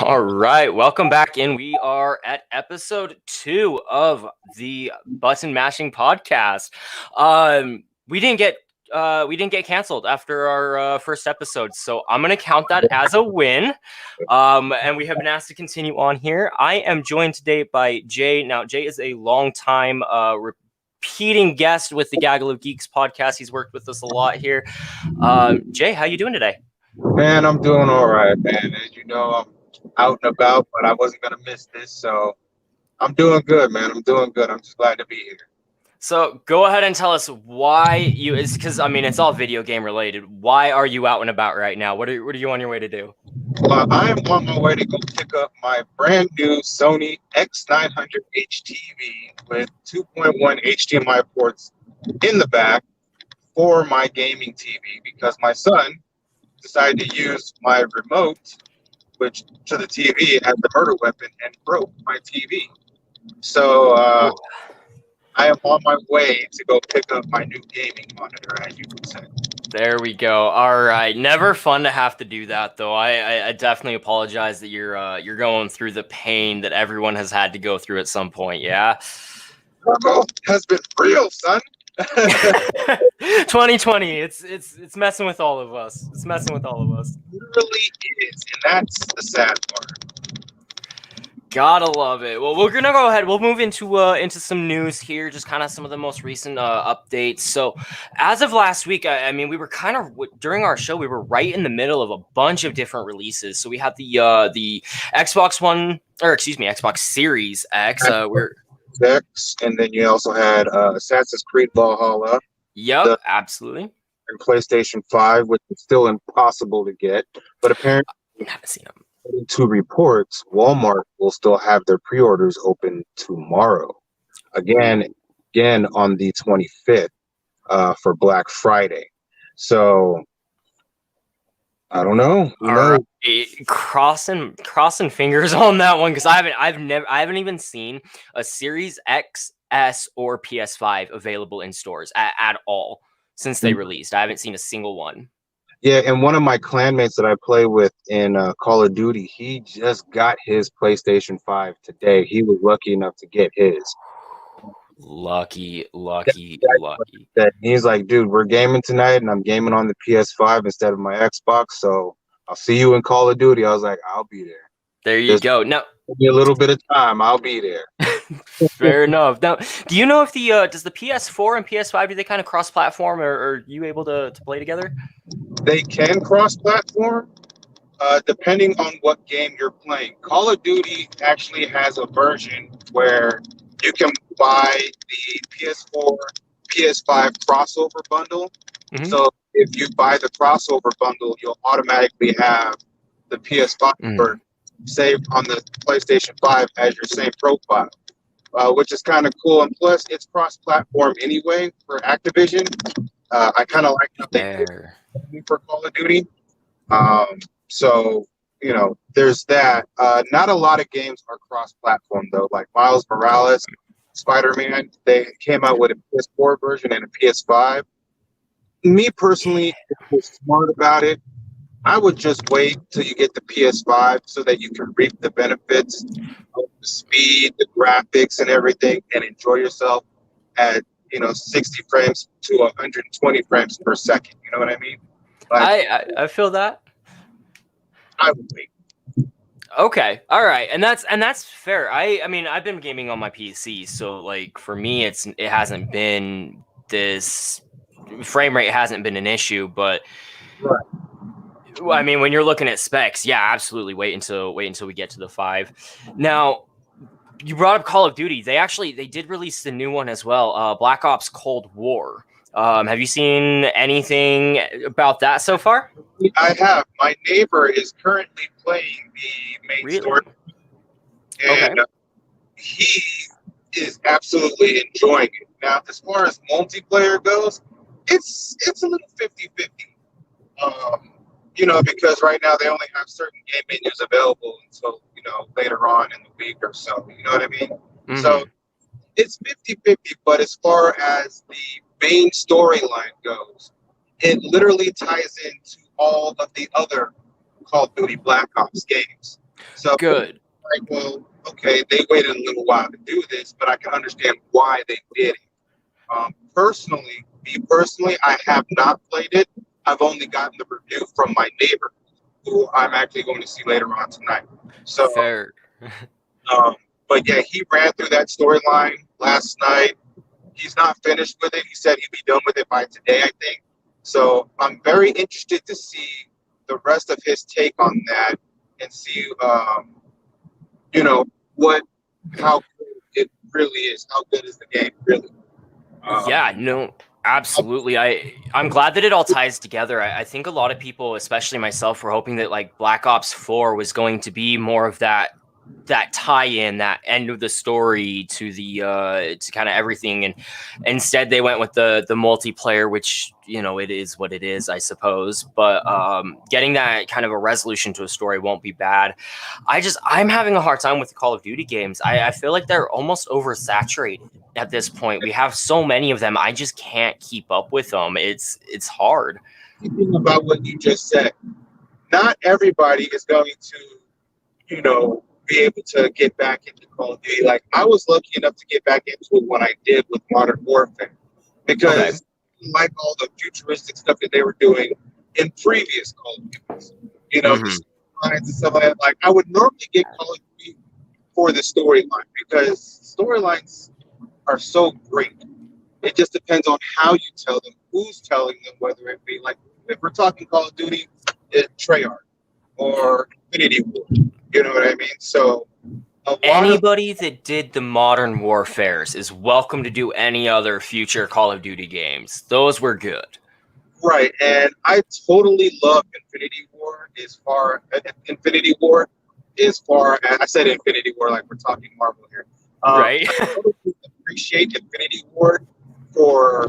All right, welcome back in. We are at episode 2 of the Button Mashing Podcast. We didn't get canceled after our first episode, so I'm gonna count that as a win. And we have been asked to continue on here. I am joined today by Jay. Now, Jay is a long-time repeating guest with the Gaggle of Geeks podcast. He's worked with us a lot here. Jay, how you doing today? Man, I'm doing all right, man. As you know, I'm out and about, but I wasn't going to miss this, so I'm doing good, man. I'm doing good. I'm just glad to be here. So go ahead and tell us why you, it's because, I mean, it's all video game related. Why are you out and about right now? What are you on your way to do? I am on my way to go pick up my brand new Sony X900H TV with 2.1 HDMI ports in the back for my gaming TV because my son decided to use my remote, which to the TV as the murder weapon, and broke my TV. So I am on my way to go pick up my new gaming monitor, as you would say. There we go. All right. Never fun to have to do that, though. I definitely apologize that you're going through the pain that everyone has had to go through at some point. Yeah. Struggle has been real, son. 2020. It's messing with all of us. It's messing with all of us. It really is, and that's the sad part. Gotta love it. Well, we're gonna go ahead. We'll move into some news here, just kind of some of the most recent updates. So, as of last week, I mean, we were kind of during our show, we were right in the middle of a bunch of different releases. So we had the Xbox One, or excuse me, Xbox Series X. X, and then you also had Assassin's Creed Valhalla. Yep, absolutely. And PlayStation 5, which is still impossible to get, but apparently, I haven't seen them. According to reports, Walmart will still have their pre-orders open tomorrow. Again on the 25th for Black Friday. So I don't know. Right. Crossing fingers on that one because I haven't even seen a Series XS or PS5 available in stores at all since they released. I haven't seen a single one. Yeah, and one of my clanmates that I play with in Call of Duty, he just got his PlayStation 5 today. He was lucky enough to get his. Lucky. He's like, dude, we're gaming tonight, and I'm gaming on the PS5 instead of my Xbox, so I'll see you in Call of Duty. I was like, I'll be there. There you go. Now, give me a little bit of time. I'll be there. Fair enough. Now, do you know if does the PS4 and PS5, do they kind of cross-platform, or are you able to play together? They can cross-platform, depending on what game you're playing. Call of Duty actually has a version where you can buy the PS4, PS5 crossover bundle. Mm-hmm. So if you buy the crossover bundle, you'll automatically have the PS5 version saved on the PlayStation 5 as your same profile, which is kind of cool. And plus, it's cross-platform anyway for Activision. I kind of like how they did for Call of Duty. So, you know, there's that. Not a lot of games are cross-platform, though. Like Miles Morales, Spider-Man, they came out with a PS4 version and a PS5. Me, personally, if you're smart about it, I would just wait till you get the PS5 so that you can reap the benefits of the speed, the graphics, and everything, and enjoy yourself at 60 frames to 120 frames per second. You know what I mean? Like, I feel that. I would wait. Okay, all right, and that's fair. I mean, I've been gaming on my PC, so like for me, it hasn't been this frame rate hasn't been an issue, but right. I mean, when you're looking at specs, yeah, absolutely. Wait until we get to the 5. Now, you brought up Call of Duty. They did release the new one as well, Black Ops Cold War. Have you seen anything about that so far? I have. My neighbor is currently playing the main story, and he is absolutely enjoying it. Now, as far as multiplayer goes, it's a little 50-50. Because right now they only have certain game menus available until, later on in the week or so. You know what I mean? Mm-hmm. So it's 50-50, but as far as the main storyline goes, it literally ties into all of the other Call of Duty Black Ops games. So, Good. like, well, okay, they waited a little while to do this, but I can understand why they did it. Me personally, I have not played it. I've only gotten the review from my neighbor, who I'm actually going to see later on tonight. So, Fair. but yeah, he ran through that storyline last night. He's not finished with it. He said he'd be done with it by today, I think. So I'm very interested to see the rest of his take on that and see, you know, how good it really is. How good is the game really? Yeah, no, absolutely. I'm glad that it all ties together. I think a lot of people, especially myself, were hoping that like Black Ops 4 was going to be more of that tie-in, that end of the story to the to kind of everything, and instead they went with the multiplayer, which it is what it is, I suppose. But getting that kind of a resolution to a story won't be bad. I'm having a hard time with the Call of Duty games. I feel like they're almost oversaturated at this point. We have so many of them. I just can't keep up with them. It's hard. Thinking about what you just said, not everybody is going to, be able to get back into Call of Duty. Like, I was lucky enough to get back into it when I did with Modern Warfare, because like all the futuristic stuff that they were doing in previous Call of Duties, the storylines and stuff like that. Like, I would normally get Call of Duty for the storyline, because storylines are so great. It just depends on how you tell them, who's telling them, whether it be like, if we're talking Call of Duty, it's Treyarch or Infinity War. You know what I mean? So anybody that did the Modern Warfares is welcome to do any other future Call of Duty games. Those were good. Right, and I totally love Infinity War as far as I said Infinity War like we're talking Marvel here. Right. I totally appreciate Infinity War for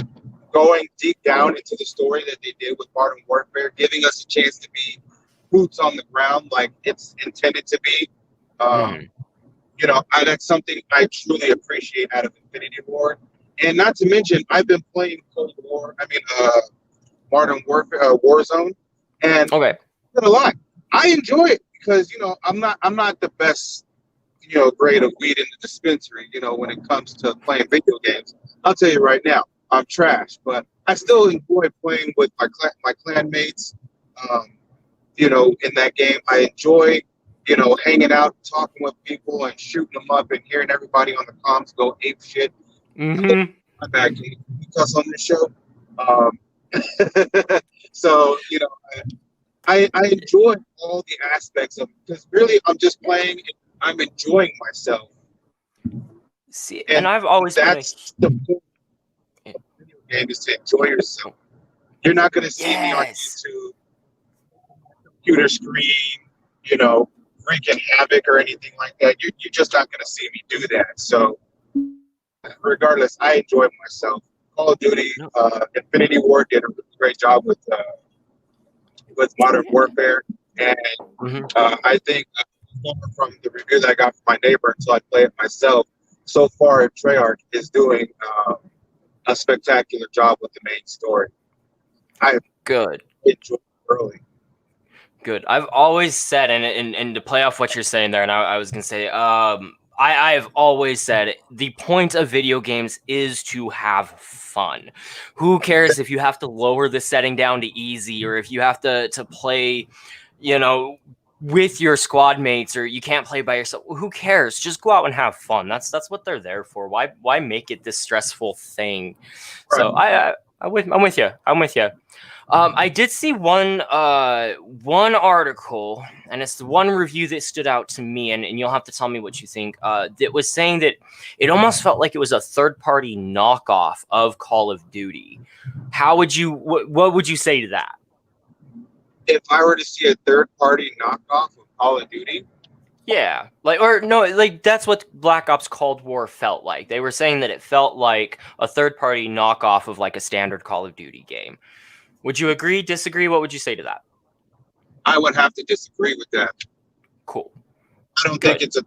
going deep down into the story that they did with Modern Warfare, giving us a chance to be boots on the ground like it's intended to be. That's something I truly appreciate out of Infinity War. And not to mention, I've been playing Modern Warfare, Warzone, and not gonna lie, I enjoy it because I'm not the best grade of weed in the dispensary. When it comes to playing video games, I'll tell you right now, I'm trash, but I still enjoy playing with my clan mates. In that game, I enjoy hanging out, talking with people, and shooting them up, and hearing everybody on the comms go ape shit. I'm back because on this show. So I enjoy all the aspects of it, because really I'm just playing and I'm enjoying myself. See, and I've always that's the point of the video game, is to enjoy yourself. You're not going to see me on YouTube, computer screen, wreaking havoc or anything like that. You're just not going to see me do that. So regardless, I enjoy myself. Call of Duty, Infinity War did a really great job with Modern Warfare, and I think from the review that I got from my neighbor until I play it myself, so far Treyarch is doing a spectacular job with the main story. I enjoyed it early. Good. I've always said, and to play off what you're saying there, and I was gonna say, I have always said the point of video games is to have fun. Who cares if you have to lower the setting down to easy, or if you have to play, with your squad mates, or you can't play by yourself? Who cares? Just go out and have fun. That's what they're there for. Why make it this stressful thing? Right. So I'm with you. I did see one article, and it's the one review that stood out to me, and you'll have to tell me what you think. That was saying that it almost felt like it was a third-party knockoff of Call of Duty. What would you say to that? If I were to see a third-party knockoff of Call of Duty? Yeah, that's what Black Ops Cold War felt like. They were saying that it felt like a third-party knockoff of like a standard Call of Duty game. Would you agree, disagree? What would you say to that? I would have to disagree with that. Cool. I don't think it's a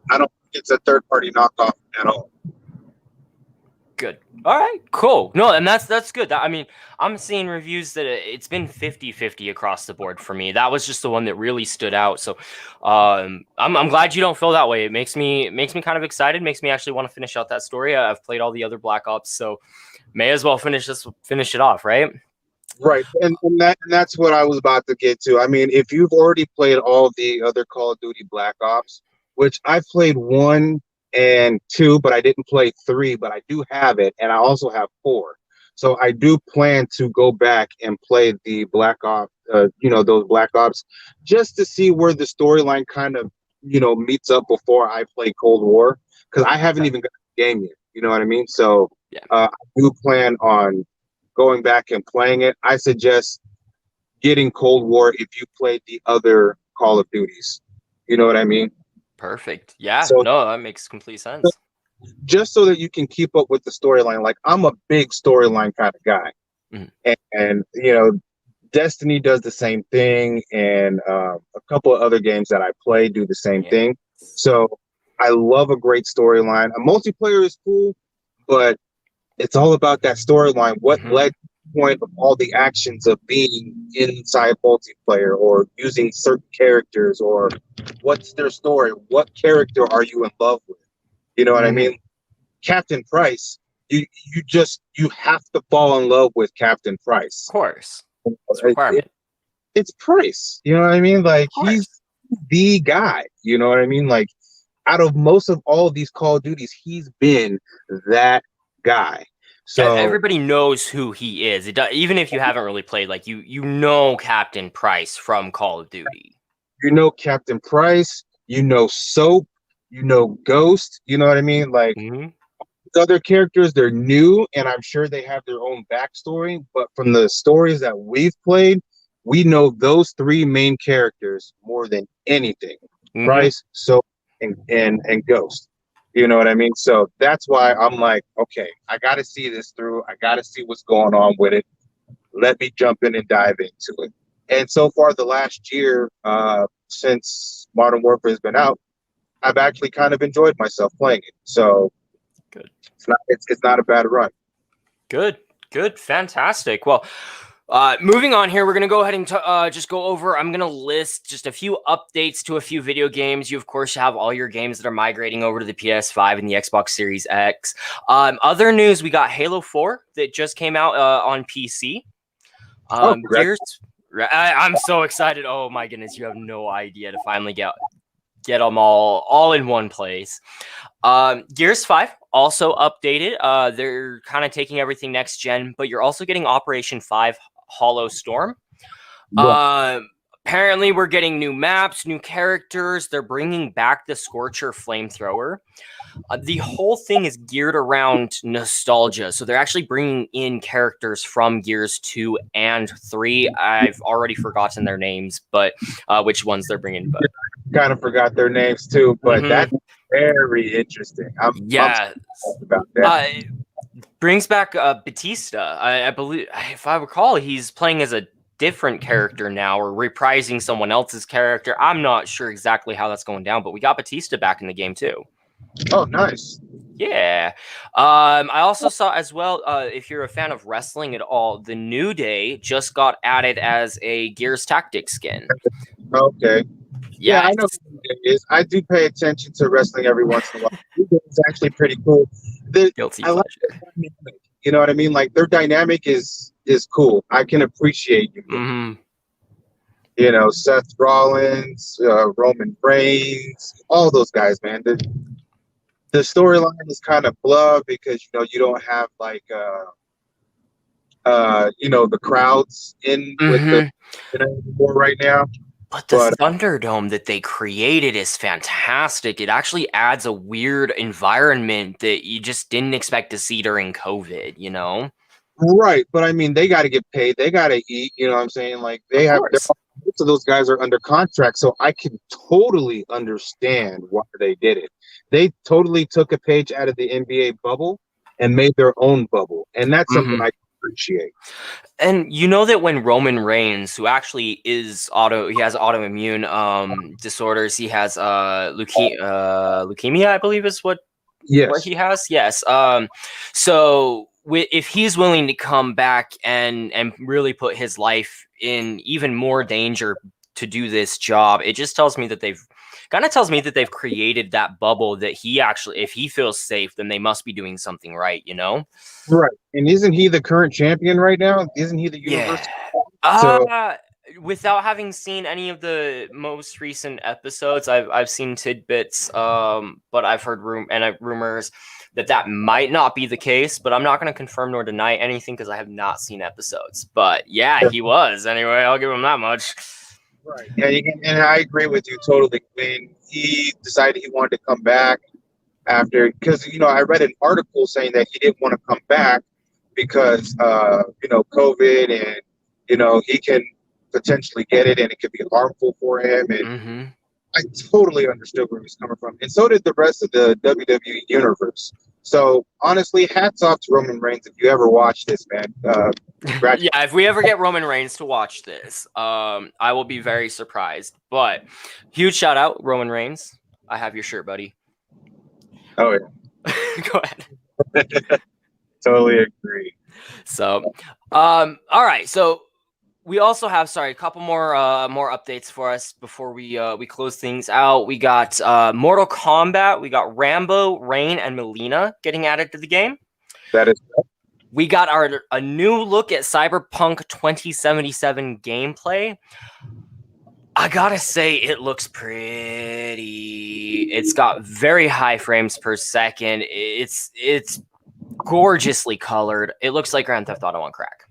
third party knockoff at all. Good. All right, cool. No, and that's good. I mean, I'm seeing reviews that it's been 50-50 across the board for me. That was just the one that really stood out. So, I'm glad you don't feel that way. It makes me kind of excited. Makes me actually want to finish out that story. I've played all the other Black Ops, so may as well finish it off, right? Right, and that's what I was about to get to. I mean, if you've already played all the other Call of Duty Black Ops, which I played 1 and 2, but I didn't play 3, but I do have it, and I also have 4. So I do plan to go back and play the Black Ops, those Black Ops, just to see where the storyline kind of, meets up before I play Cold War, because I haven't even got the game yet. You know what I mean? So Yeah. I do plan on going back and playing it. I suggest getting Cold War if you played the other Call of Duties. You know what I mean? Perfect. Yeah. So No, that makes complete sense. just so that you can keep up with the storyline. Like, I'm a big storyline kind of guy. And Destiny does the same thing, and a couple of other games that I play do the same thing. So I love a great storyline. A multiplayer is cool, but it's all about that storyline. What led to the point of all the actions of being inside multiplayer, or using certain characters, or what's their story? What character are you in love with? You know what I mean? Captain Price, you have to fall in love with Captain Price. Of course. It's a requirement. It's Price. You know what I mean? Like, he's the guy. You know what I mean? Like, out of most of all of these Call of Duties, he's been that guy. So everybody knows who he is. Even if you haven't really played, like, you know Captain Price from Call of Duty. You know Captain Price, you know Soap, you know Ghost, you know what I mean? Like, other characters, they're new, and I'm sure they have their own backstory, but from the stories that we've played, we know those 3 main characters more than anything. Price, Soap, and Ghost. You know what I mean? So that's why I'm like, okay, I got to see this through. I got to see what's going on with it. Let me jump in and dive into it. And so far, the last year, since Modern Warfare has been out, I've actually kind of enjoyed myself playing it. So good. It's not a bad run. Good, fantastic. Well, moving on here, we're going to go ahead and just go over, I'm going to list just a few updates to a few video games. You, of course, have all your games that are migrating over to the PS5 and the Xbox Series X. Other news, we got Halo 4 that just came out on PC. Gears, I'm so excited. Oh, my goodness, you have no idea to finally get them all in one place. Gears 5 also updated. They're kind of taking everything next gen, but you're also getting Operation 5 Hollow Storm. Apparently we're getting new maps, new characters. They're bringing back the Scorcher flamethrower. The whole thing is geared around nostalgia. So they're actually bringing in characters from Gears 2 and 3. I've already forgotten their names, but which ones they're bringing. But kind of forgot their names too, but that's very interesting. I'm about that. Brings back Batista. I believe, if I recall, he's playing as a different character now, or reprising someone else's character. I'm not sure exactly how that's going down, but we got Batista back in the game too. Oh, nice. Yeah. I also saw as well, if you're a fan of wrestling at all, the New Day just got added as a Gears Tactics skin. Okay. Yeah, I know who it is. I do pay attention to wrestling every once in a while. It's actually pretty cool. Guilty I like pleasure. You know what I mean? Like, their dynamic is cool. I can appreciate you. You know, Seth Rollins, Roman Reigns, all those guys, man. The storyline is kind of blah because you don't have like the crowds in with the war right now. But the Thunderdome that they created is fantastic. It actually adds a weird environment that you just didn't expect to see during COVID, you know? Right, but I mean, they got to get paid. They got to eat. You know what I'm saying? Like, most of those guys are under contract, so I can totally understand why they did it. They totally took a page out of the NBA bubble and made their own bubble, and that's something I appreciate. And you know that when Roman Reigns, who actually he has autoimmune disorders, he has leukemia, I believe is what Yes. what he has. Yes. So if he's willing to come back and really put his life in even more danger to do this job, it just tells me that they've created that bubble that he actually, if he feels safe, then they must be doing something right, you know? Right. And isn't he the current champion right now? Isn't he the universal? So Without having seen any of the most recent episodes, I've seen tidbits, but I've heard rumors that might not be the case. But I'm not going to confirm nor deny anything because I have not seen episodes. But yeah, he was anyway. I'll give him that much. right. Yeah, and I agree with you totally. When he decided he wanted to come back after, because I read an article saying that he didn't want to come back because COVID, and he can potentially get it and it could be harmful for him. And I totally understood where he was coming from, and so did the rest of the WWE universe. So honestly, hats off to Roman Reigns if you ever watch this, man. Yeah, if we ever get Roman Reigns to watch this, I will be very surprised. But huge shout out, Roman Reigns. I have your shirt, buddy. Oh yeah. Go ahead. Totally agree. So, all right. So we also have, a couple more updates for us before we close things out. We got Mortal Kombat. We got Rambo, Rain, and Melina getting added to the game. That is correct. We got a new look at Cyberpunk 2077 gameplay. I gotta say, it looks pretty. It's got very high frames per second. It's gorgeously colored. It looks like Grand Theft Auto on crack.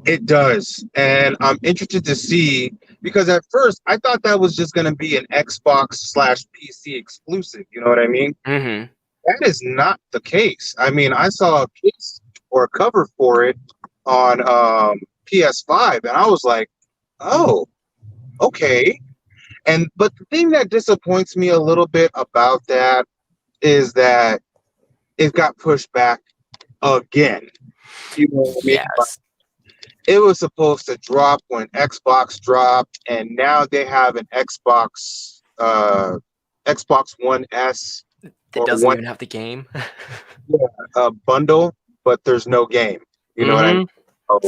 It does, and I'm interested to see, because at first I thought that was just going to be an Xbox/PC exclusive. You know what I mean? Mm-hmm. That is not the case. I mean, I saw a case or a cover for it on PS5, and I was like, oh, okay. But the thing that disappoints me a little bit about that is that it got pushed back again. You know what I mean? Yes. It was supposed to drop when Xbox dropped, and now they have an Xbox One S It doesn't even have the game. Bundle, but there's no game. You know what I mean? So,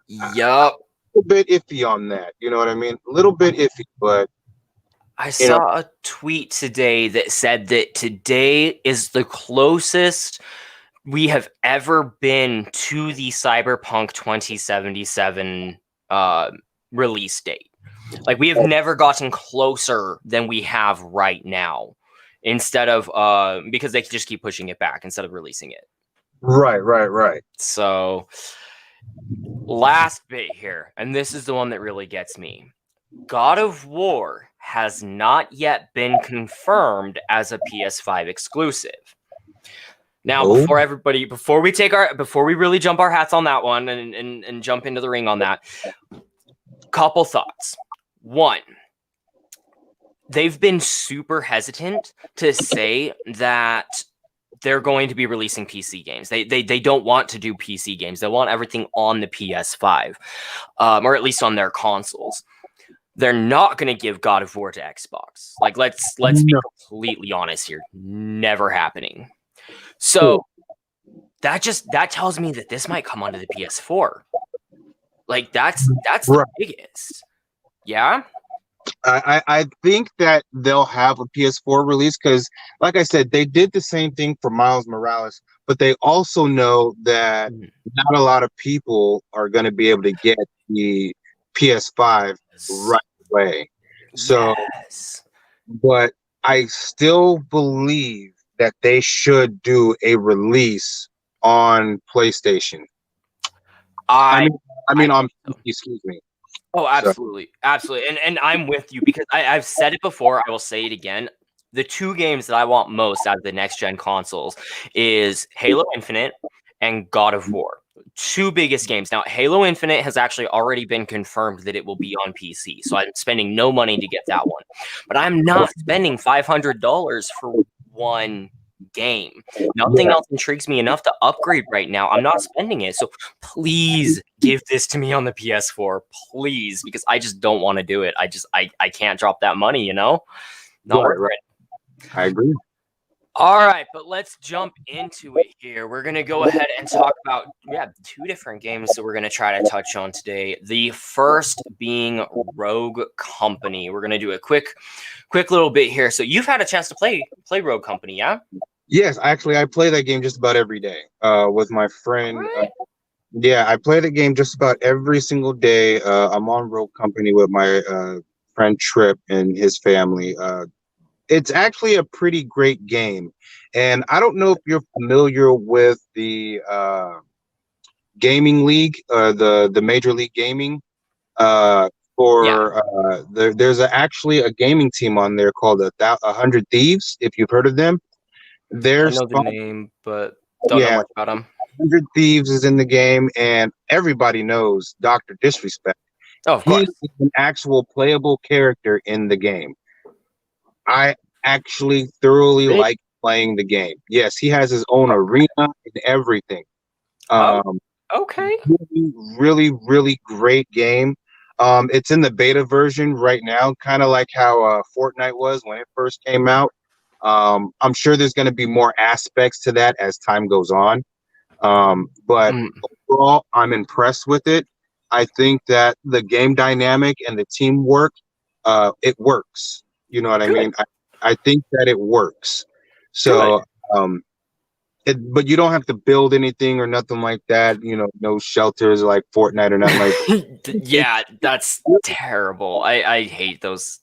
yup. A little bit iffy on that. You know what I mean? A little bit iffy, but I saw a tweet today that said that today is the closest we have ever been to the Cyberpunk 2077 release date. Like, we have never gotten closer than we have right now, instead of because they just keep pushing it back instead of releasing it. Right. So, last bit here, and this is the one that really gets me. God of War has not yet been confirmed as a PS5 exclusive. Now, before we really jump our hats on that one and jump into the ring on that, couple thoughts. One, they've been super hesitant to say that they're going to be releasing PC games. They don't want to do PC games. They want everything on the PS5, or at least on their consoles. They're not going to give God of War to Xbox. Like, let's be completely honest here. Never happening. So that tells me that this might come onto the PS4. Like, that's the biggest. Yeah. I think that they'll have a PS4 release because, like I said, they did the same thing for Miles Morales, but they also know that not a lot of people are going to be able to get the PS5 right away. So, but I still believe that they should do a release on PlayStation. I mean, excuse me. Oh, absolutely. Absolutely. And I'm with you because I've said it before. I will say it again. The two games that I want most out of the next gen consoles is Halo Infinite and God of War. Two biggest games. Now, Halo Infinite has actually already been confirmed that it will be on PC. So I'm spending no money to get that one. But I'm not spending $500 for one game. Nothing else intrigues me enough to upgrade right now. I'm not spending it. So please give this to me on the PS4. Please, because I just don't want to do it. I can't drop that money, you know? Not worth it. I agree. All right, but let's jump into it here. We're going to go ahead and talk about, two different games that we're going to try to touch on today. The first being Rogue Company. We're going to do a quick little bit here. So you've had a chance to play Rogue Company, yeah? Yes, actually, I play that game just about every day with my friend. Right. Yeah, I play the game just about every single day. I'm on Road Company with my friend Trip and his family. It's actually a pretty great game. And I don't know if you're familiar with the gaming league, the Major League Gaming. Uh, there's actually a gaming team on there called 100 Thieves. If you've heard of them, I they're know the name, but don't know yeah, much about them. 100 Thieves is in the game, and everybody knows Doctor Disrespect. Oh, of He course. is an actual playable character in the game. I actually thoroughly Really? like playing the game. Yes, he has his own arena and everything. Oh, Um, okay. really, really, really great game. It's in the beta version right now, kind of like how Fortnite was when it first came out. I'm sure there's going to be more aspects to that as time goes on. But Mm, overall, I'm impressed with it. I think that the game dynamic and the teamwork, it works. You know what I good. mean? I think that it works. Good. So, um, but you don't have to build anything or nothing like that. You know, no shelters like Fortnite or nothing like that. Yeah, that's terrible. I hate those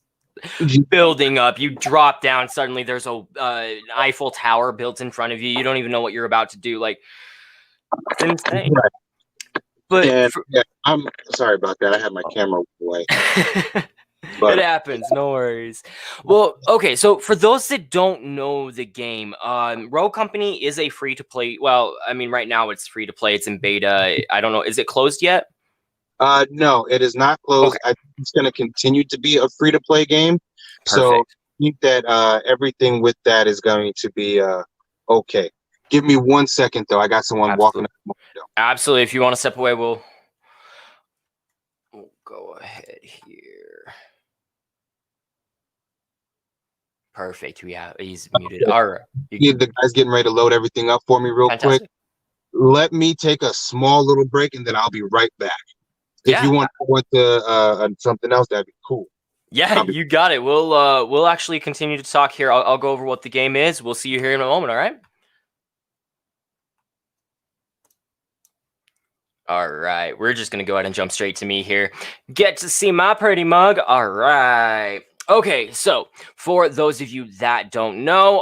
building up. You drop down, suddenly there's a an Eiffel Tower built in front of you. You don't even know what you're about to do. Like, it's insane. Right. But And yeah, I'm sorry about that. I had my camera away, it but happens. No worries. Well, okay. So for those that don't know the game, Rogue Company is a free to play. Well, I mean, right now it's free to play. It's in beta. I don't know. Is it closed yet? no, it is not Okay. closed. I think it's going to continue to be a free to play game. So Perfect. I think that everything with that is going to be okay. Give me 1 second though. I got someone walking Absolutely. up the window. Absolutely. If you want to step away, we'll go ahead here. Perfect. Yeah, he's muted. All right. Yeah, the guy's getting ready to load everything up for me real quick. Fantastic. Let me take a small little break and then I'll be right back. If you Yeah. want to go into something else, that'd be cool. Yeah, you got it. We'll actually continue to talk here. I'll go over what the game is. We'll see you here in a moment, all right? All right. We're just going to go ahead and jump straight to me here. Get to see my pretty mug. All right. Okay, so for those of you that don't know,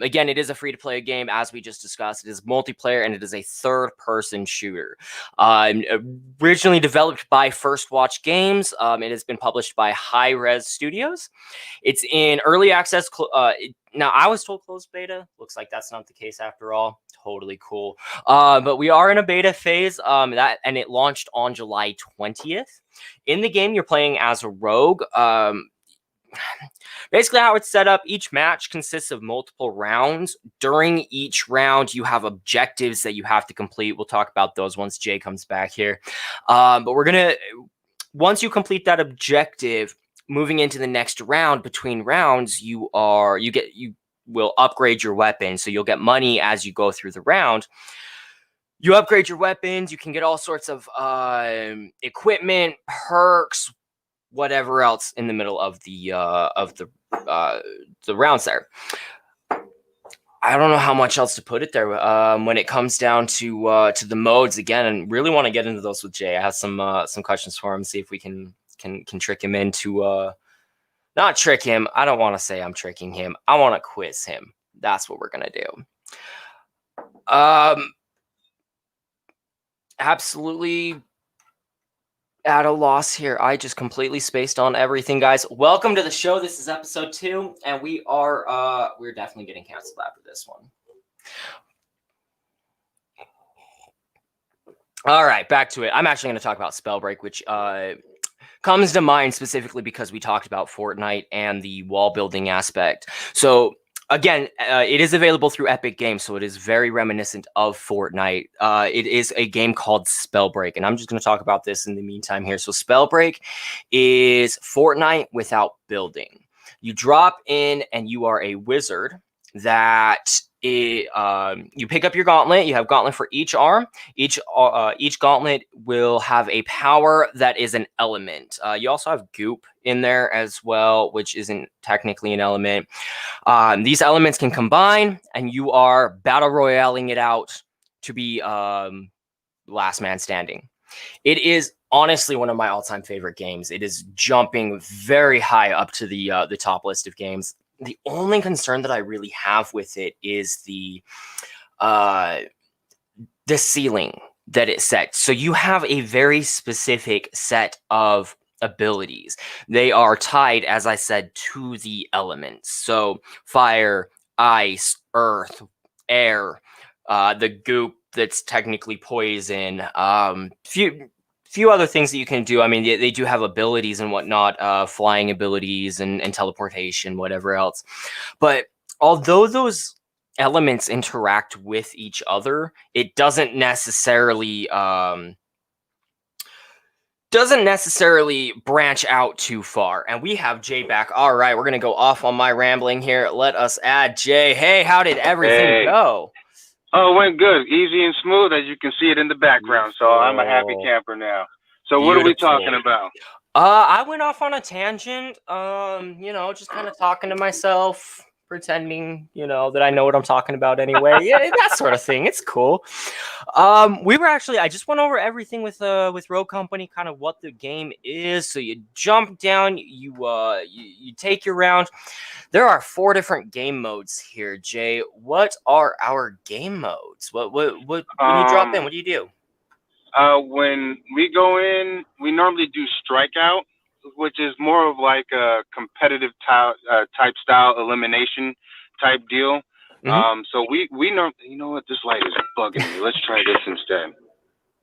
again, it is a free-to-play game, as we just discussed. It is multiplayer, and it is a third-person shooter. Originally developed by First Watch Games, it has been published by High Res Studios. It's in early access. Now, I was told closed beta. Looks like that's not the case after all. Totally cool. But we are in a beta phase, and it launched on July 20th. In the game, you're playing as a rogue. Basically, how it's set up, each match consists of multiple rounds. During each round, you have objectives that you have to complete. We'll talk about those once Jay comes back here. But once you complete that objective, moving into the next round, between rounds, you will upgrade your weapon. So you'll get money as you go through the round. You upgrade your weapons. You can get all sorts of equipment, perks, whatever else in the middle of the rounds there. I don't know how much else to put it there when it comes down to the modes again, and really want to get into those with Jay. I have some questions for him, see if we can trick him into not trick him. I don't want to say I'm tricking him. I want to quiz him. That's what we're gonna do. Absolutely at a loss here. I just completely spaced on everything, guys. Welcome to the show. This is episode 2, and we're definitely getting canceled after this one. All right, back to it. I'm actually going to talk about Spellbreak, which comes to mind specifically because we talked about Fortnite and the wall building aspect. So again, it is available through Epic Games, so it is very reminiscent of Fortnite. It is a game called Spellbreak, and I'm just going to talk about this in the meantime here. So Spellbreak is Fortnite without building. You drop in, and you are a wizard that you pick up your gauntlet. You have gauntlet for each arm. Each gauntlet will have a power that is an element. You also have goop in there as well, which isn't technically an element. These elements can combine, and you are battle royaling it out to be last man standing. It is honestly one of my all-time favorite games. It is jumping very high up to the top list of games. The only concern that I really have with it is the ceiling that it sets. So you have a very specific set of abilities. They are tied, as I said, to the elements. So fire, ice, earth, air, the goop that's technically poison. Few other things that you can do. I mean, they do have abilities and whatnot, flying abilities and teleportation, whatever else. But although those elements interact with each other, it doesn't necessarily branch out too far. And we have Jay back. All right, we're gonna go off on my rambling here. Let us add Jay. Hey, how did everything go? Oh, it went good. Easy and smooth, as you can see it in the background. So I'm a happy camper now. So what are we talking about? I went off on a tangent. Just kind of talking to myself, pretending, that I know what I'm talking about anyway. Yeah, that sort of thing. It's cool. I just went over everything with Rogue Company, kind of what the game is. So you jump down, you take your round. There are 4 different game modes here, Jay. What are our game modes? What when you drop in, what do you do? When we go in, we normally do strikeout, which is more of like a competitive type style elimination type deal. Mm-hmm. So we normally, you know what, this light is bugging me. Let's try this instead.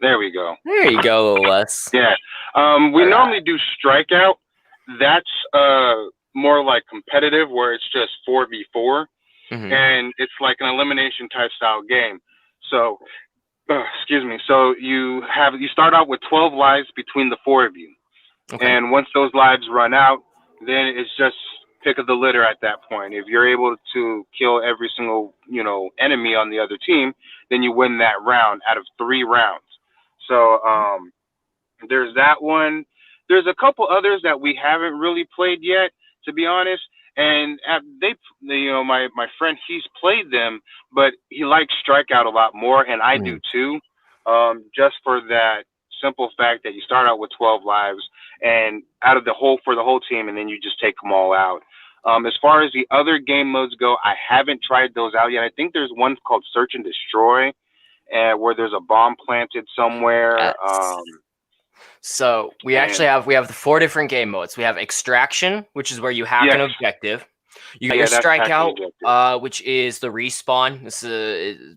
There we go. There you go, a little less. Yeah. We normally do strikeout. That's more like competitive, where it's just 4v4, and it's like an elimination type style game. So, excuse me. So you start out with 12 lives between the 4 of you, and once those lives run out, then it's just pick of the litter at that point. If you're able to kill every single enemy on the other team, then you win that round out of 3 rounds. So there's that one. There's a couple others that we haven't really played yet, to be honest. And my friend, he's played them, but he likes Strikeout a lot more, and I do too. Just for that simple fact that you start out with 12 lives and for the whole team, and then you just take them all out. As far as the other game modes go, I haven't tried those out yet. I think there's one called Search and Destroy, where there's a bomb planted somewhere. Yes. So we actually have the 4 different game modes. We have Extraction, which is where you hack an objective. You got your Strikeout, which is the respawn. This is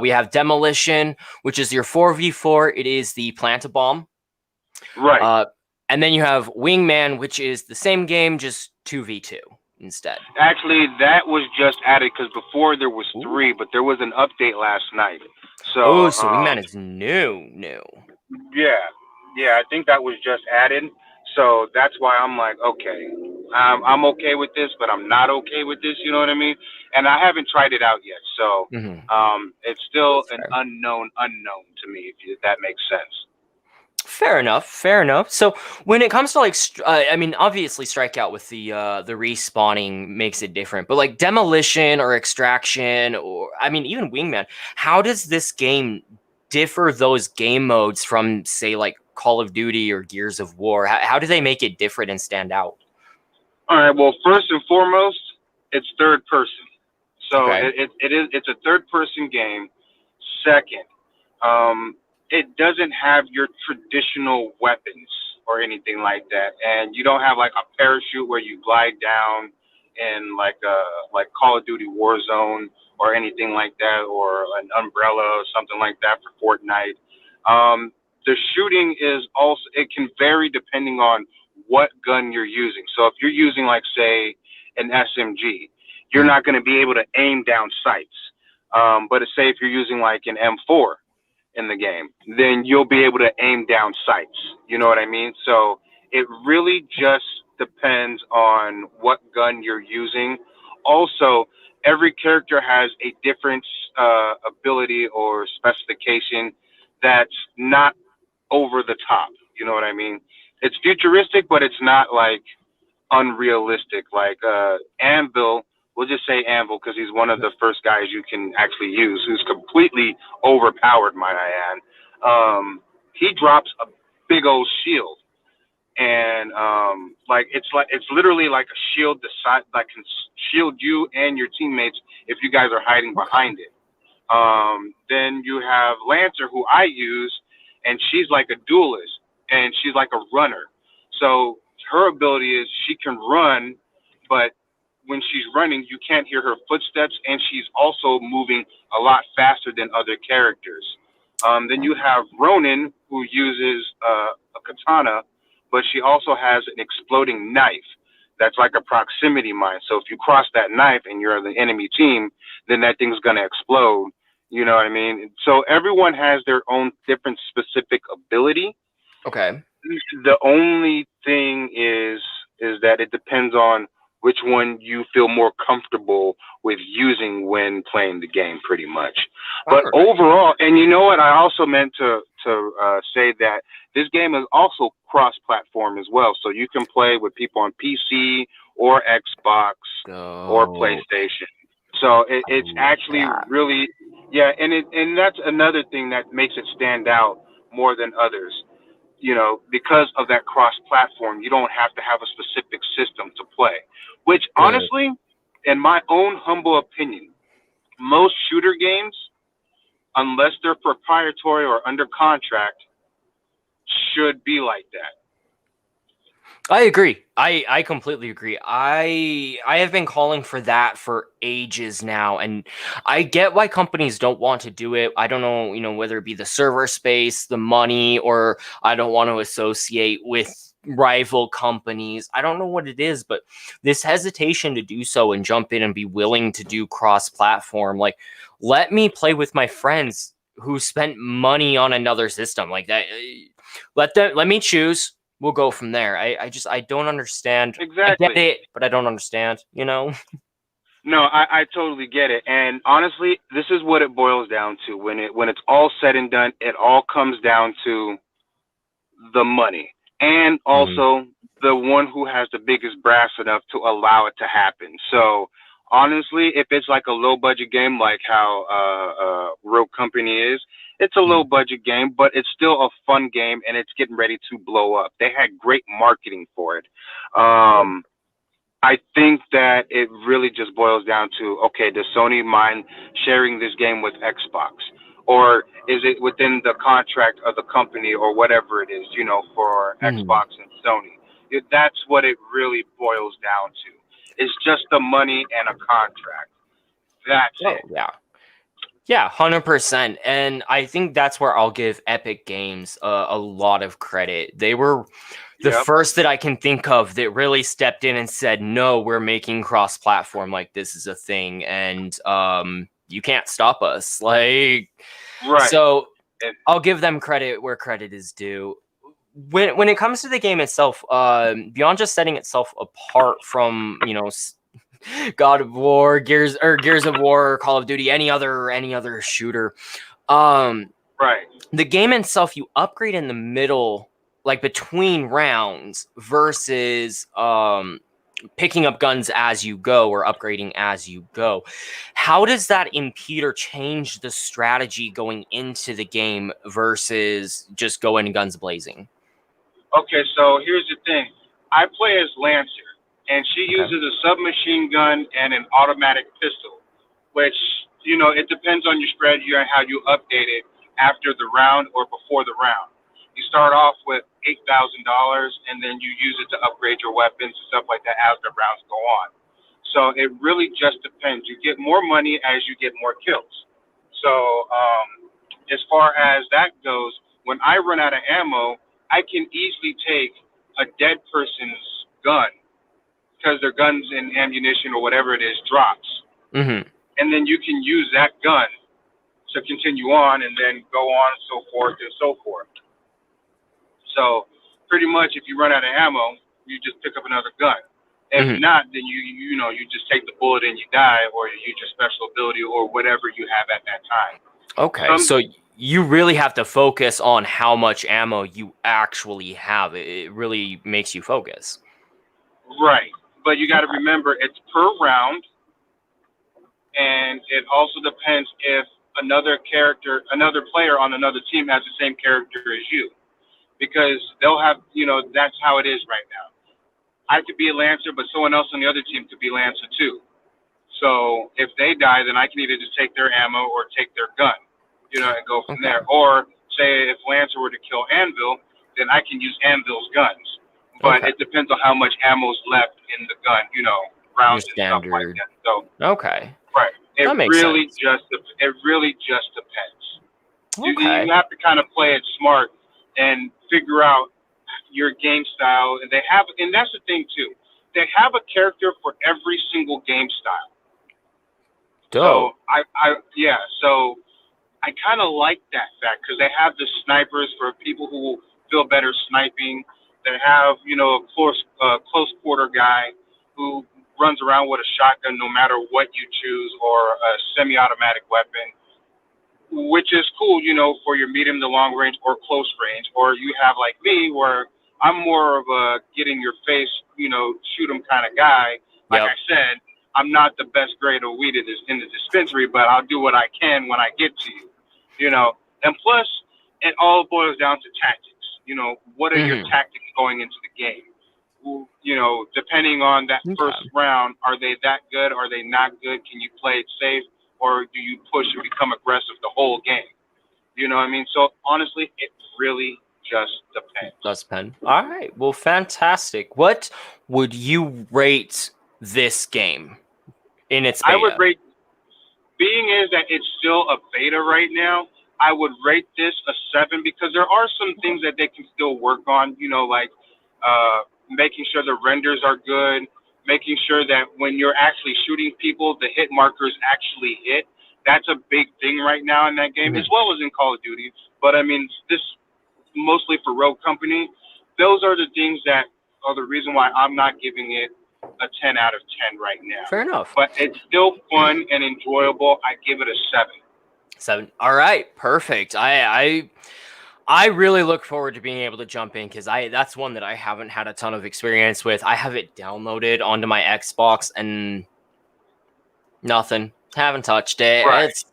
we have Demolition, which is your 4v4. It is the plant a bomb. Right. And then you have Wingman, which is the same game, just 2v2 instead. Actually, that was just added because before there was 3, but there was an update last night. So, so Wingman is new. Yeah, I think that was just added. So that's why I'm like, okay, I'm okay with this, but I'm not okay with this. You know what I mean? And I haven't tried it out yet, so it's still an unknown to me, if that makes sense. Fair enough. So when it comes to obviously Strikeout with the respawning makes it different, but like Demolition or Extraction, or even Wingman, how does this game differ those game modes from, say, like Call of Duty or Gears of War? How do they make it different and stand out? All right. Well, first and foremost, it's third person. So it's a third person game. Second, it doesn't have your traditional weapons or anything like that, and you don't have like a parachute where you glide down in like Call of Duty Warzone or anything like that, or an umbrella or something like that for Fortnite. The shooting is also, it can vary depending on what gun you're using. So if you're using, like, say, an SMG, you're not going to be able to aim down sights. But say if you're using like an M4 in the game, then you'll be able to aim down sights. You know what I mean? So it really just depends on what gun you're using also every character has a different ability or specification that's not over the top. You know what I mean? It's futuristic, but it's not like unrealistic. Like Anvil, we'll just say Anvil because he's one of the first guys you can actually use, who's completely overpowered, might I add. He drops a big old shield, and it's literally like a shield that can shield you and your teammates if you guys are hiding behind it. Then you have Lancer, who I use, and she's like a duelist, and she's like a runner. So her ability is she can run, but when she's running, you can't hear her footsteps, and she's also moving a lot faster than other characters. Then you have Ronin, who uses a katana, but she also has an exploding knife that's like a proximity mine. So if you cross that knife and you're the enemy team, then that thing's going to explode. You know what I mean? So everyone has their own different specific ability. Okay. The only thing is that it depends on which one you feel more comfortable with using when playing the game, pretty much. But overall, and you know what? I also meant to say that this game is also cross-platform as well. So you can play with people on PC or Xbox or PlayStation. So it's actually really, yeah, and that's another thing that makes it stand out more than others. You know, because of that cross-platform, you don't have to have a specific system to play. Which, honestly, in my own humble opinion, most shooter games, unless they're proprietary or under contract, should be like that. I agree. I completely agree. I have been calling for that for ages now, and I get why companies don't want to do it. I don't know, whether it be the server space, the money, or I don't want to associate with rival companies. I don't know what it is, but this hesitation to do so and jump in and be willing to do cross-platform, like, let me play with my friends who spent money on another system like that. Let me choose. We'll go from there. I don't understand. Exactly. I get it, but I don't understand, No, I totally get it. And honestly, this is what it boils down to. When it's all said and done, it all comes down to the money. And also the one who has the biggest brass enough to allow it to happen. So honestly, if it's like a low budget game, like how Rogue Company is, it's a low budget game, but it's still a fun game, and it's getting ready to blow up. They had great marketing for it. I think that it really just boils down to, okay, does Sony mind sharing this game with Xbox? Or is it within the contract of the company or whatever it is, for Xbox and Sony? That's what it really boils down to. It's just the money and a contract. That's it. Yeah. Yeah, 100%. And I think that's where I'll give Epic Games a lot of credit. They were the first that I can think of that really stepped in and said, no, we're making cross-platform, like this is a thing, and you can't stop us. Like, right. So I'll give them credit where credit is due. When it comes to the game itself, beyond just setting itself apart from, God of War, Gears of War, Call of Duty, any other shooter. Right. The game itself, you upgrade in the middle, like between rounds, versus picking up guns as you go or upgrading as you go. How does that impede or change the strategy going into the game versus just going guns blazing? Okay, so here's the thing. I play as Lancer. And she uses a submachine gun and an automatic pistol, which, it depends on your strategy and how you update it after the round or before the round. You start off with $8,000, and then you use it to upgrade your weapons and stuff like that as the rounds go on. So it really just depends. You get more money as you get more kills. So as far as that goes, when I run out of ammo, I can easily take a dead person's gun, because their guns and ammunition or whatever it is drops. Mm-hmm. And then you can use that gun to continue on and then go on and so forth and so forth. So pretty much if you run out of ammo, you just pick up another gun. If Mhm. not, then you just take the bullet and you die, or you use your special ability or whatever you have at that time. Okay, so you really have to focus on how much ammo you actually have. It really makes you focus. Right. But you got to remember, it's per round, and it also depends if another player on another team has the same character as you, because they'll have, that's how it is right now. I could be a Lancer, but someone else on the other team could be Lancer too. So if they die, then I can either just take their ammo or take their gun, and go from there. Or say if Lancer were to kill Anvil, then I can use Anvil's guns. But it depends on how much ammo's left in the gun, rounds and stuff like that. So right, it really just depends. Okay. You have to kind of play it smart and figure out your game style, and that's the thing too. They have a character for every single game style. Dope. So I kind of like that fact, because they have the snipers for people who feel better sniping. They have, a close quarter guy who runs around with a shotgun no matter what you choose, or a semi-automatic weapon, which is cool, for your medium to long range or close range. Or you have like me, where I'm more of a get in your face, shoot 'em kind of guy. Like I said, I'm not the best grade of weed in the dispensary, but I'll do what I can when I get to you, And plus, it all boils down to tactics. What are your tactics going into the game? Depending on that first round, are they that good? Are they not good? Can you play it safe? Or do you push and become aggressive the whole game? You know what I mean? So honestly, it really just depends. Does depend. All right. Well, fantastic. What would you rate this game in its beta? I would rate, being is that it's still a beta right now, I would rate this a 7, because there are some things that they can still work on, like making sure the renders are good, making sure that when you're actually shooting people, the hit markers actually hit. That's a big thing right now in that game, as well as in Call of Duty. But I mean, this mostly for Rogue Company. Those are the things that are the reason why I'm not giving it a 10 out of 10 right now. Fair enough. But it's still fun and enjoyable. I give it a 7. 7. All right. Perfect. I really look forward to being able to jump in, because that's one that I haven't had a ton of experience with. I have it downloaded onto my Xbox and nothing. Haven't touched it. Right. It's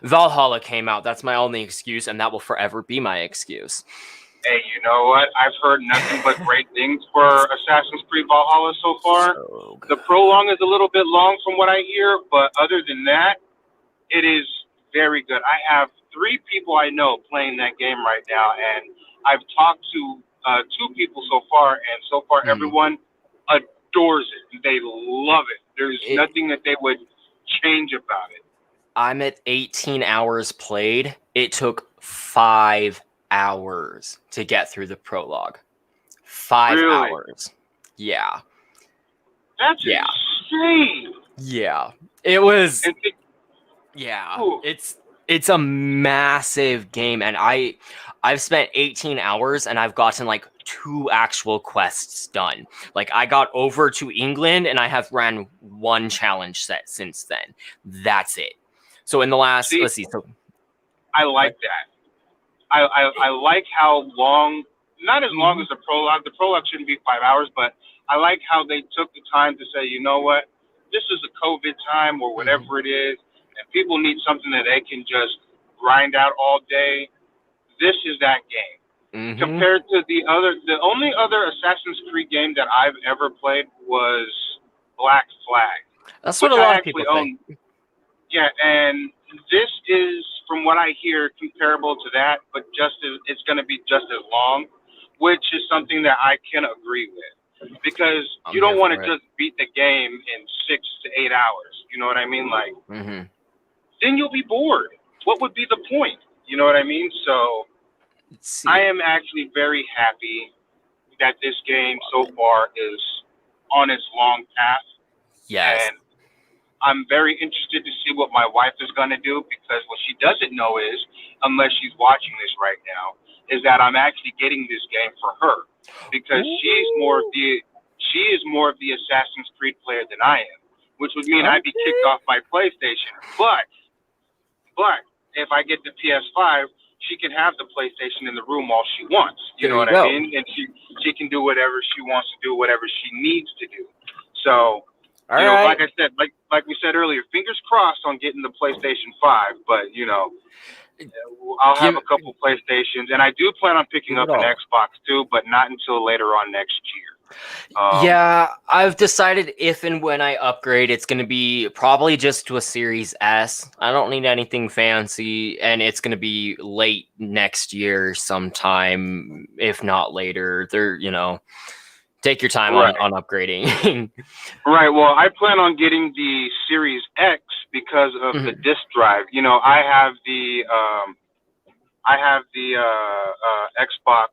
Valhalla came out. That's my only excuse, and that will forever be my excuse. Hey, you know what? I've heard nothing but great things for Assassin's Creed Valhalla so far. So the prologue is a little bit long from what I hear, but other than that, it is very good. I have 3 people I know playing that game right now, and I've talked to 2 people so far, and so far everyone adores it. They love it. There's nothing that they would change about it. I'm at 18 hours played. It took 5 hours to get through the prologue. 5 hours. Yeah. That's insane. Yeah. It was. Yeah. Ooh. It's a massive game, and I've spent 18 hours and I've gotten like 2 actual quests done. Like, I got over to England and I have ran 1 challenge set since then. That's it. So in the last, let's see. So I like that. I like how long, not as long as the prologue. The prologue shouldn't be 5 hours, but I like how they took the time to say, you know what, this is a COVID time or whatever it is, and people need something that they can just grind out all day. This is that game. Compared to the only other Assassin's Creed game that I've ever played was Black Flag. That's what a lot of people think. Yeah, and this is, from what I hear, comparable to that, but it's going to be just as long, which is something that I can agree with, because you don't want to just beat the game in 6 to 8 hours. You know what I mean? Like, then you'll be bored. What would be the point? You know what I mean? So I am actually very happy that this game so far is on its long path. Yes. And I'm very interested to see what my wife is going to do, because what she doesn't know is, unless she's watching this right now, is that I'm actually getting this game for her, because she's she is more of the Assassin's Creed player than I am, which would mean I'd be kicked off my PlayStation. But if I get the PS5, she can have the PlayStation in the room all she wants. You know what I mean? And she can do whatever she wants to do, whatever she needs to do. So, like I said, like we said earlier, fingers crossed on getting the PlayStation 5. But I'll have a couple PlayStations, and I do plan on picking up an Xbox too, but not until later on next year. Yeah, I've decided if and when I upgrade, it's going to be probably just to a Series S. I don't need anything fancy, and it's going to be late next year sometime, if not later. Take your time on upgrading. Right. Well, I plan on getting the Series X because of the disk drive. I have the Xbox.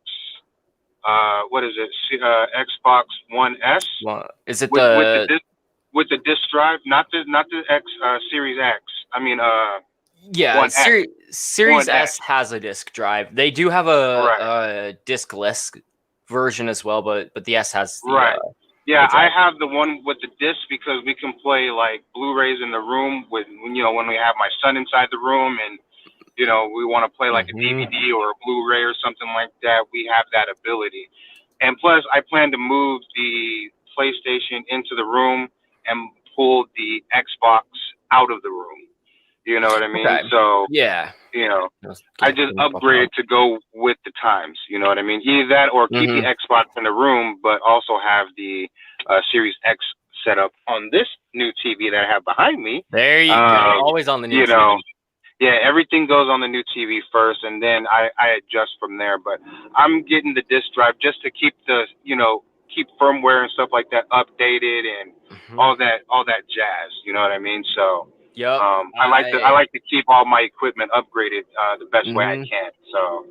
What is it? Xbox One S. Is it with the disk drive? Not the X Series X. I mean, yeah, Series S has a disk drive. They do have a diskless version as well, but the S has the, yeah, I have the one with the disc because we can play like Blu-rays in the room with when we have my son inside the room and we want to play like a DVD or a Blu-ray or something like that. We have that ability. And plus, I plan to move the PlayStation into the room and pull the Xbox out of the room. You know what I mean? Okay. So, yeah. I just upgraded to go with the times. You know what I mean? Either that or keep the Xbox in the room, but also have the Series X set up on this new TV that I have behind me. There you go. Always on the new TV. Yeah, everything goes on the new TV first, and then I adjust from there. But I'm getting the disk drive just to keep the keep firmware and stuff like that updated and all that jazz. You know what I mean? So I like to keep all my equipment upgraded the best way I can. So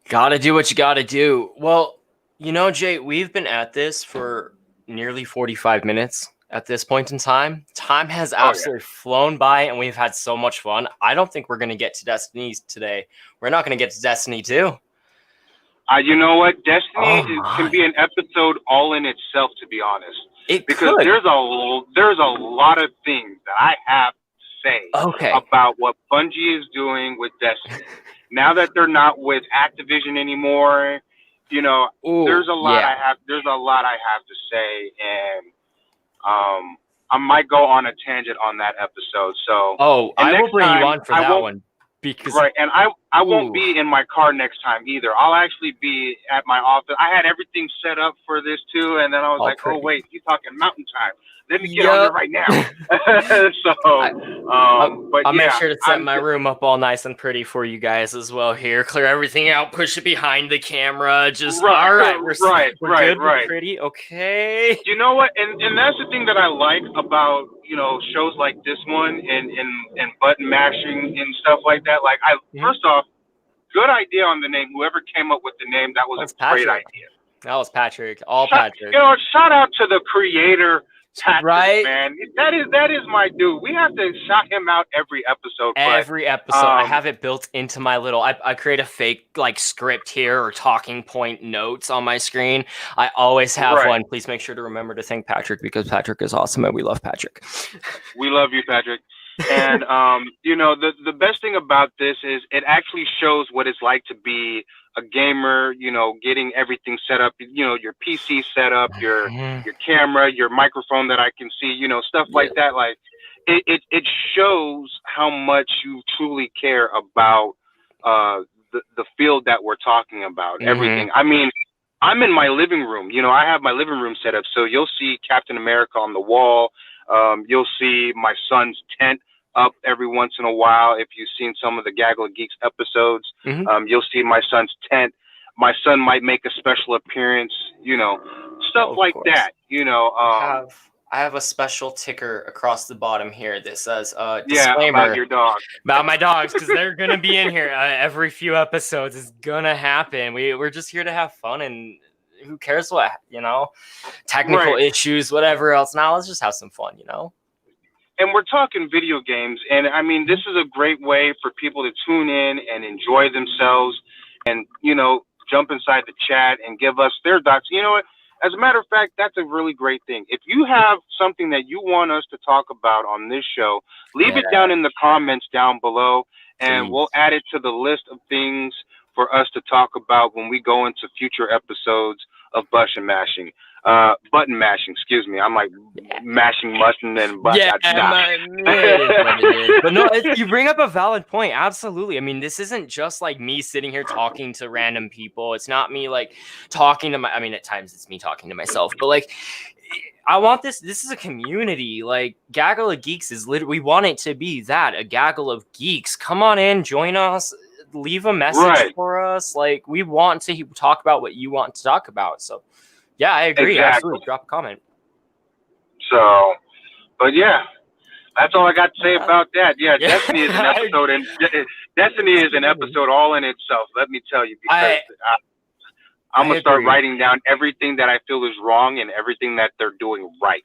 gotta do what you gotta do. Well, Jay, we've been at this for nearly 45 minutes. At this point in time has absolutely flown by, and we've had so much fun. I don't think we're going to get to Destiny today. We're not going to get to Destiny 2. You know what? Destiny can be an episode all in itself, to be honest. Because there's a lot of things that I have to say about what Bungie is doing with Destiny. Now that they're not with Activision anymore, there's a lot I have to say, and I might go on a tangent on that episode. So I will bring you on for that one because and I won't be in my car next time either. I'll actually be at my office. I had everything set up for this too, and then I was like, oh wait, he's talking mountain time. Let me get on there right now. I'll make sure to set my room up all nice and pretty for you guys as well here. Clear everything out, push it behind the camera. Just all right, we're good, we're pretty, okay. You know what? And that's the thing that I like about shows like this one and button mashing and stuff like that. Like first off, good idea on the name. Whoever came up with the name, that was a great idea. That was Patrick. Patrick. Shout out to the creator. Patrick, man, that is my dude. We have to shout him out every episode. I have it built into my little. I create a fake script here or talking point notes on my screen. I always have one. Please make sure to remember to thank Patrick because Patrick is awesome and we love Patrick. We love you, Patrick. And the best thing about this is it actually shows what it's like to be a gamer, getting everything set up, your PC set up, your camera, your microphone that I can see, stuff like that. Like it shows how much you truly care about the field that we're talking about, everything. I mean, I'm in my living room, I have my living room set up. So you'll see Captain America on the wall. You'll see my son's tent up every once in a while. If you've seen some of the Gaggle of Geeks episodes, you'll see my son's tent. My son might make a special appearance, stuff like that. I have a special ticker across the bottom here that says disclaimer about your dog. About my dogs, because they're gonna be in here every few episodes. It's gonna happen. We're just here to have fun, and who cares what technical issues, whatever else. Now let's just have some fun, And we're talking video games, and I mean, this is a great way for people to tune in and enjoy themselves and, jump inside the chat and give us their thoughts. You know what? As a matter of fact, that's a really great thing. If you have something that you want us to talk about on this show, leave it down in the comments down below, and we'll add it to the list of things for us to talk about when we go into future episodes of Button Mashing. Excuse me. I'm like mashing mutton and butt. Yeah, but no, you bring up a valid point. Absolutely. I mean, this isn't just like me sitting here talking to random people. It's not me like talking to I mean, at times it's me talking to myself, but like, I want this is a community. Like, Gaggle of Geeks is literally, we want it to be that, a Gaggle of Geeks. Come on in, join us, leave a message for us. Like, we want to talk about what you want to talk about. So yeah, I agree. Exactly. Absolutely. Drop a comment. So, but yeah, that's all I got to say about that. Yeah, Destiny is an episode, and Destiny is an episode all in itself. Let me tell you, because I'm gonna start writing down everything that I feel is wrong and everything that they're doing right.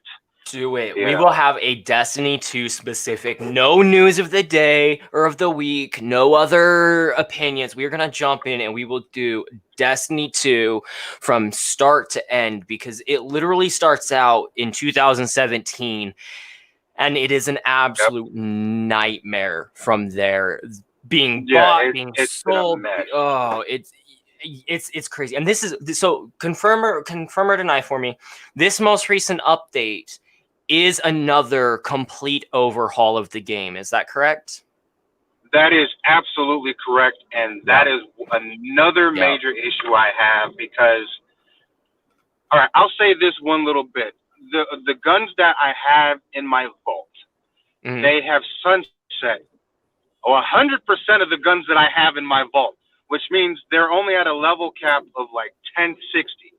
Do it. Yeah. We will have a Destiny 2 specific, no news of the day or of the week, no other opinions. We are going to jump in and we will do Destiny 2 from start to end, because it literally starts out in 2017 and it is an absolute nightmare from there. Being bought, being sold. Oh, it's crazy. And this is, so confirm or deny for me, this most recent update is another complete overhaul of the game. Is that correct? That is absolutely correct. And that is another major issue I have, because, all right, I'll say this one little bit. The guns that I have in my vault, they have sunset. 100% of the guns that I have in my vault, which means they're only at a level cap of like 1060.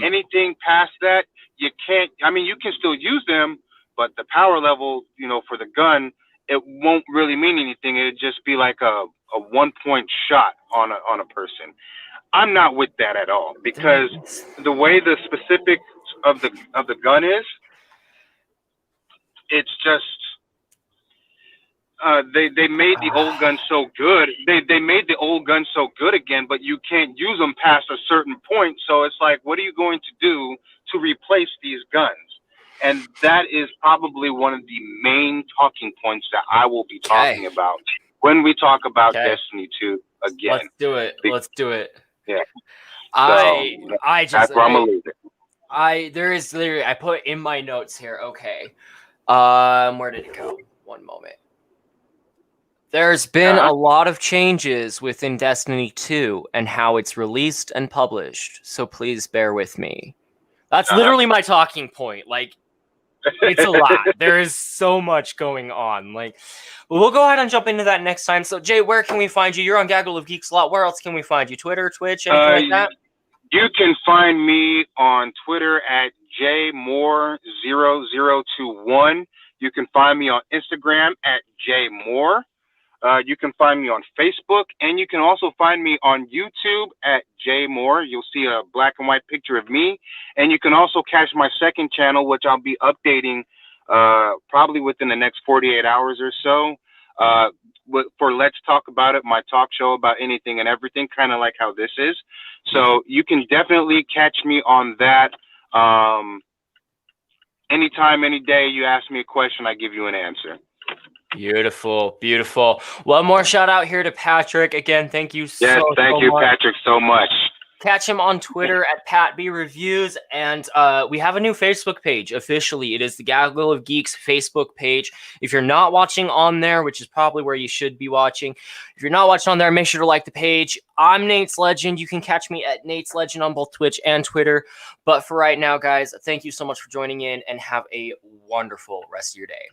Anything past that, you can't, I mean, you can still use them, but the power level, you know, for the gun, it won't really mean anything. It'd just be like a 1-point shot on a person. I'm not with that at all, because the way the specifics of the gun is, it's just, they made the old gun so good. They made the old gun so good again, but you can't use them past a certain point. So it's like, what are you going to do to replace these guns? And that is probably one of the main talking points that I will be talking about when we talk about Destiny 2 again. Let's do it. Let's do it. Yeah. I just, that's where I'm gonna leave it. There is literally, I put in my notes here. Okay. Where did it go? One moment. There's been a lot of changes within Destiny 2 and how it's released and published, so please bear with me. That's literally my talking point. Like, it's a lot. There is so much going on. Like, we'll go ahead and jump into that next time. So, Jay, where can we find you? You're on Gaggle of Geeks a lot. Where else can we find you? Twitter, Twitch, anything like that? You can find me on Twitter at jmore0021. You can find me on Instagram at jmore. You can find me on Facebook, and you can also find me on YouTube at jmore. You'll see a black and white picture of me, and you can also catch my second channel, which I'll be updating probably within the next 48 hours or so, for Let's Talk About It, my talk show about anything and everything, kind of like how this is. So you can definitely catch me on that. Anytime, any day you ask me a question, I give you an answer. Beautiful, beautiful. One more shout out here to Patrick. Again, thank you so much. Thank you, Patrick, so much. Catch him on Twitter at PatBReviews, and we have a new Facebook page officially. It is the Gaggle of Geeks Facebook page. If you're not watching on there, which is probably where you should be watching, if you're not watching on there, make sure to like the page. I'm Nateslegend. You can catch me at Nateslegend on both Twitch and Twitter. But for right now, guys, thank you so much for joining in, and have a wonderful rest of your day.